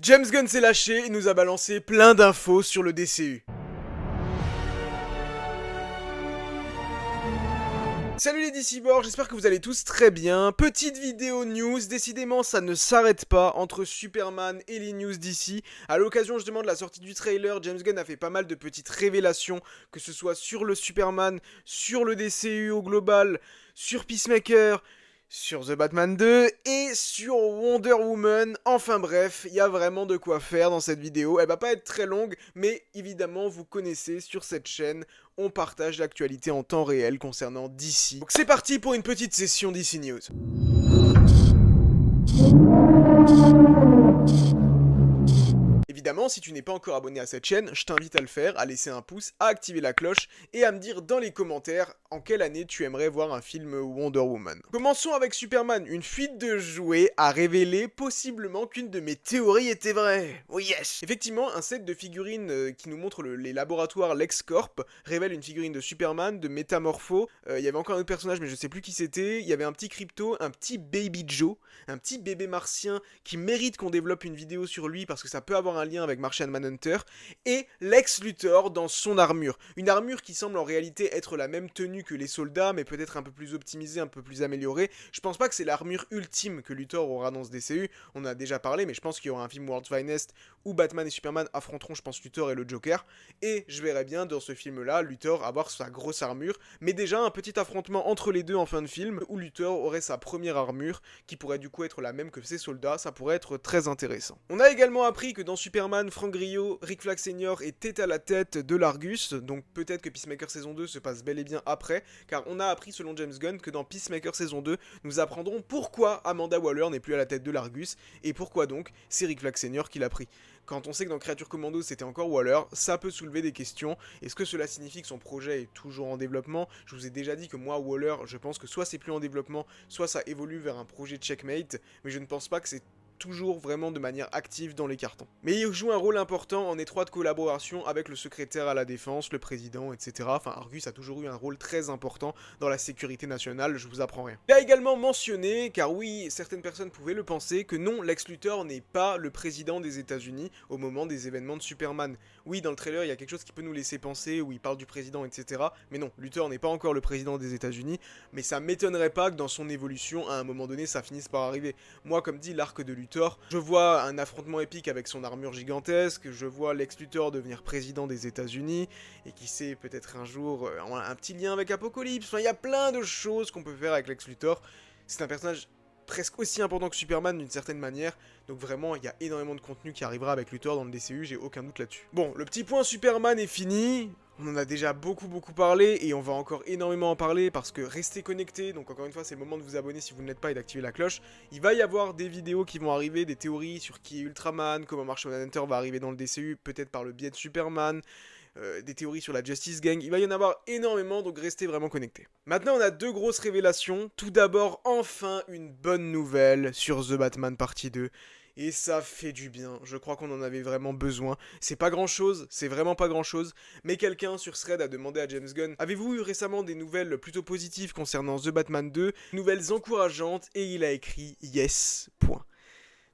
James Gunn s'est lâché et nous a balancé plein d'infos sur le DCU. Salut les DC-Borgs, j'espère que vous allez tous très bien. Petite vidéo news, décidément ça ne s'arrête pas entre Superman et les news DC. À l'occasion justement de la sortie du trailer, James Gunn a fait pas mal de petites révélations, que ce soit sur le Superman, sur le DCU au global, sur Peacemaker, sur The Batman 2 et sur Wonder Woman. Enfin bref, il y a vraiment de quoi faire dans cette vidéo. Elle va pas être très longue, mais évidemment vous connaissez, sur cette chaîne, on partage l'actualité en temps réel concernant DC. Donc c'est parti pour une petite session DC News. Évidemment, si tu n'es pas encore abonné à cette chaîne, je t'invite à le faire, à laisser un pouce, à activer la cloche et à me dire dans les commentaires en quelle année tu aimerais voir un film Wonder Woman. Commençons avec Superman. Une fuite de jouets a révélé possiblement qu'une de mes théories était vraie. Oh yes! Effectivement, un set de figurines qui nous montre les laboratoires LexCorp révèle une figurine de Superman, de Métamorpho. Il y avait encore un autre personnage mais je sais plus qui c'était. Il y avait un petit Crypto, un petit Baby Joe, un petit bébé martien qui mérite qu'on développe une vidéo sur lui parce que ça peut avoir un lien avec Martian Manhunter, et Lex Luthor dans son armure. Une armure qui semble en réalité être la même tenue que les soldats, mais peut-être un peu plus optimisée, un peu plus améliorée. Je pense pas que c'est l'armure ultime que Luthor aura dans ce DCU, on en a déjà parlé, mais je pense qu'il y aura un film World's Finest où Batman et Superman affronteront, je pense, Luthor et le Joker, et je verrais bien dans ce film-là, Luthor avoir sa grosse armure, mais déjà un petit affrontement entre les deux en fin de film, où Luthor aurait sa première armure, qui pourrait du coup être la même que ses soldats, ça pourrait être très intéressant. On a également appris que dans Superman, Frank Grillo, Rick Flag Sr. était à la tête de l'Argus, donc peut-être que Peacemaker saison 2 se passe bel et bien après, car on a appris selon James Gunn que dans Peacemaker saison 2, nous apprendrons pourquoi Amanda Waller n'est plus à la tête de l'Argus, et pourquoi donc c'est Rick Flag Sr. qui l'a pris. Quand on sait que dans Creature Commando c'était encore Waller, ça peut soulever des questions. Est-ce que cela signifie que son projet est toujours en développement? Je vous ai déjà dit que moi, Waller, je pense que soit c'est plus en développement, soit ça évolue vers un projet Checkmate, mais je ne pense pas que c'est toujours vraiment de manière active dans les cartons. Mais il joue un rôle important en étroite collaboration avec le secrétaire à la défense, le président, etc. Enfin, Argus a toujours eu un rôle très important dans la sécurité nationale, je vous apprends rien. Il a également mentionné, car oui, certaines personnes pouvaient le penser, que non, Lex Luthor n'est pas le président des États-Unis au moment des événements de Superman. Oui, dans le trailer, il y a quelque chose qui peut nous laisser penser, où il parle du président, etc. Mais non, Luthor n'est pas encore le président des États-Unis, mais ça m'étonnerait pas que dans son évolution, à un moment donné, ça finisse par arriver. Moi, comme dit l'arc de Luthor, je vois un affrontement épique avec son armure gigantesque, je vois Lex Luthor devenir président des États-Unis, et qui sait, peut-être un jour, un petit lien avec Apocalypse. Enfin, il y a plein de choses qu'on peut faire avec Lex Luthor. C'est un personnage presque aussi important que Superman d'une certaine manière, donc vraiment il y a énormément de contenu qui arrivera avec Luthor dans le DCU, j'ai aucun doute là-dessus. Bon, le petit point Superman est fini, on en a déjà beaucoup parlé, et on va encore énormément en parler, parce que restez connectés, donc encore une fois c'est le moment de vous abonner si vous ne l'êtes pas et d'activer la cloche. Il va y avoir des vidéos qui vont arriver, des théories sur qui est Ultraman, comment Martian Manhunter va arriver dans le DCU, peut-être par le biais de Superman, des théories sur la Justice Gang, il va y en avoir énormément, donc restez vraiment connectés. Maintenant on a deux grosses révélations. Tout d'abord, enfin une bonne nouvelle sur The Batman partie 2. Et ça fait du bien, je crois qu'on en avait vraiment besoin. C'est pas grand chose, c'est vraiment pas grand chose, mais quelqu'un sur Thread a demandé à James Gunn: avez-vous eu récemment des nouvelles plutôt positives concernant The Batman 2, nouvelles encourageantes, et il a écrit yes, point.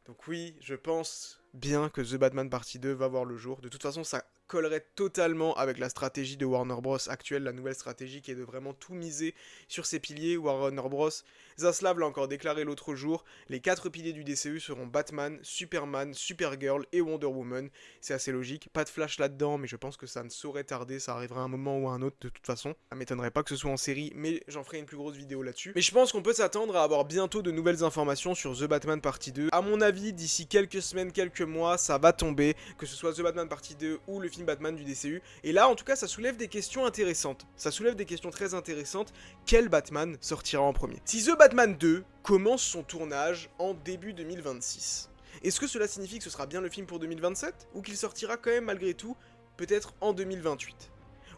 Donc oui, je pense bien que The Batman partie 2 va voir le jour. De toute façon, ça collerait totalement avec la stratégie de Warner Bros actuelle, la nouvelle stratégie qui est de vraiment tout miser sur ses piliers. Warner Bros, Zaslav l'a encore déclaré l'autre jour, les 4 piliers du DCU seront Batman, Superman, Supergirl et Wonder Woman. C'est assez logique, pas de Flash là-dedans, mais je pense que ça ne saurait tarder, ça arrivera un moment ou à un autre de toute façon. Ça m'étonnerait pas que ce soit en série, mais j'en ferai une plus grosse vidéo là-dessus. Mais je pense qu'on peut s'attendre à avoir bientôt de nouvelles informations sur The Batman partie 2. À mon avis, d'ici quelques semaines, quelques mois, ça va tomber, que ce soit The Batman partie 2 ou le film Batman du DCU. Et là, en tout cas, ça soulève des questions intéressantes. Ça soulève des questions très intéressantes. Quel Batman sortira en premier? Si The Batman 2 commence son tournage en début 2026, est-ce que cela signifie que ce sera bien le film pour 2027? Ou qu'il sortira quand même malgré tout, peut-être en 2028?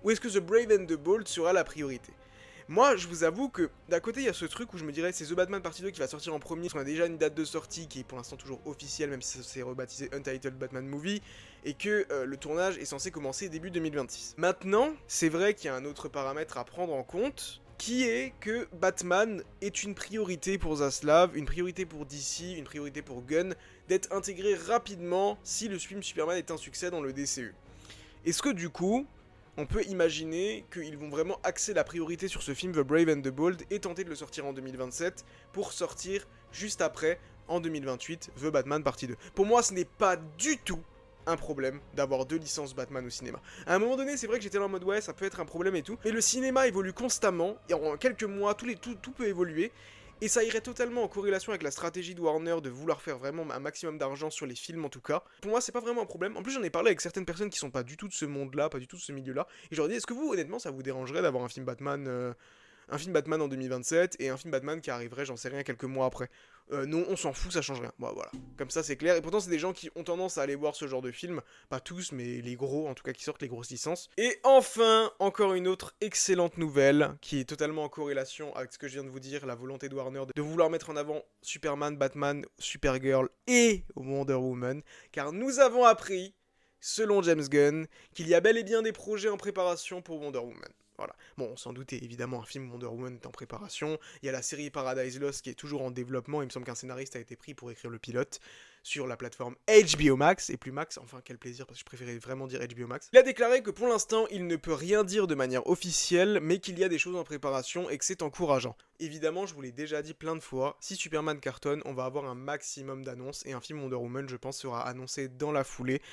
Ou est-ce que The Brave and the Bold sera la priorité? Moi, je vous avoue que d'un côté, il y a ce truc où je me dirais c'est The Batman partie 2 qui va sortir en premier, parce qu'on a déjà une date de sortie qui est pour l'instant toujours officielle, même si ça s'est rebaptisé Untitled Batman Movie, et que le tournage est censé commencer début 2026. Maintenant, c'est vrai qu'il y a un autre paramètre à prendre en compte, qui est que Batman est une priorité pour Zaslav, une priorité pour DC, une priorité pour Gunn, d'être intégré rapidement si le film Superman est un succès dans le DCU. Est-ce que du coup, on peut imaginer qu'ils vont vraiment axer la priorité sur ce film The Brave and the Bold et tenter de le sortir en 2027 pour sortir juste après, en 2028, The Batman partie 2. Pour moi, ce n'est pas du tout un problème d'avoir 2 licences Batman au cinéma. À un moment donné, c'est vrai que j'étais là en mode ouais, ça peut être un problème et tout, mais le cinéma évolue constamment, et en quelques mois, tout peut évoluer, et ça irait totalement en corrélation avec la stratégie de Warner de vouloir faire vraiment un maximum d'argent sur les films en tout cas. Pour moi, c'est pas vraiment un problème. En plus, j'en ai parlé avec certaines personnes qui sont pas du tout de ce monde-là, pas du tout de ce milieu-là, et je leur dis, est-ce que vous, honnêtement, ça vous dérangerait d'avoir un film Batman en 2027 et un film Batman qui arriverait, j'en sais rien, quelques mois après. Non, on s'en fout, ça change rien. Bon, voilà, comme ça c'est clair. Et pourtant c'est des gens qui ont tendance à aller voir ce genre de film, pas tous, mais les gros en tout cas qui sortent les grosses licences. Et enfin, encore une autre excellente nouvelle qui est totalement en corrélation avec ce que je viens de vous dire, la volonté de Warner de vouloir mettre en avant Superman, Batman, Supergirl et Wonder Woman, car nous avons appris, selon James Gunn, qu'il y a bel et bien des projets en préparation pour Wonder Woman. Voilà. Bon, on s'en doutait, évidemment, un film Wonder Woman est en préparation. Il y a la série Paradise Lost qui est toujours en développement. Il me semble qu'un scénariste a été pris pour écrire le pilote sur la plateforme HBO Max. Et plus Max, enfin, quel plaisir, parce que je préférais vraiment dire HBO Max. Il a déclaré que pour l'instant, il ne peut rien dire de manière officielle, mais qu'il y a des choses en préparation et que c'est encourageant. Évidemment, je vous l'ai déjà dit plein de fois, si Superman cartonne, on va avoir un maximum d'annonces. Et un film Wonder Woman, je pense, sera annoncé dans la foulée.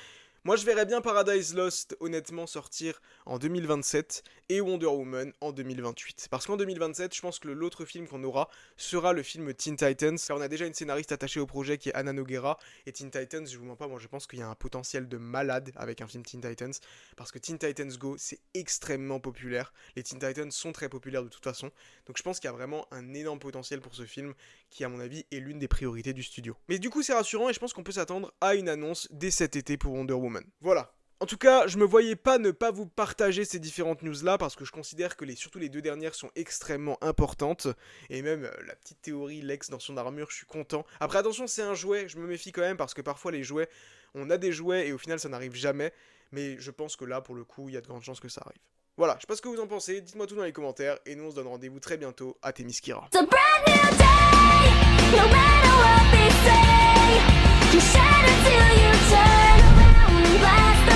Moi je verrais bien Paradise Lost honnêtement sortir en 2027 et Wonder Woman en 2028. Parce qu'en 2027, je pense que l'autre film qu'on aura sera le film Teen Titans. Car on a déjà une scénariste attachée au projet qui est Anna Nogueira. Et Teen Titans, je vous mens pas, moi je pense qu'il y a un potentiel de malade avec un film Teen Titans. Parce que Teen Titans Go, c'est extrêmement populaire. Les Teen Titans sont très populaires de toute façon. Donc je pense qu'il y a vraiment un énorme potentiel pour ce film qui à mon avis est l'une des priorités du studio. Mais du coup c'est rassurant et je pense qu'on peut s'attendre à une annonce dès cet été pour Wonder Woman. Voilà. En tout cas, je me voyais pas ne pas vous partager ces différentes news là parce que je considère que surtout les 2 dernières sont extrêmement importantes et même la petite théorie Lex dans son armure, je suis content. Après attention, c'est un jouet, je me méfie quand même parce que parfois les jouets, on a des jouets et au final ça n'arrive jamais, mais je pense que là pour le coup, il y a de grandes chances que ça arrive. Voilà, je sais pas ce que vous en pensez, dites-moi tout dans les commentaires et nous on se donne rendez-vous très bientôt à Themyscira. It's a brand new day, no matter what they say. You shout until you turn around and blast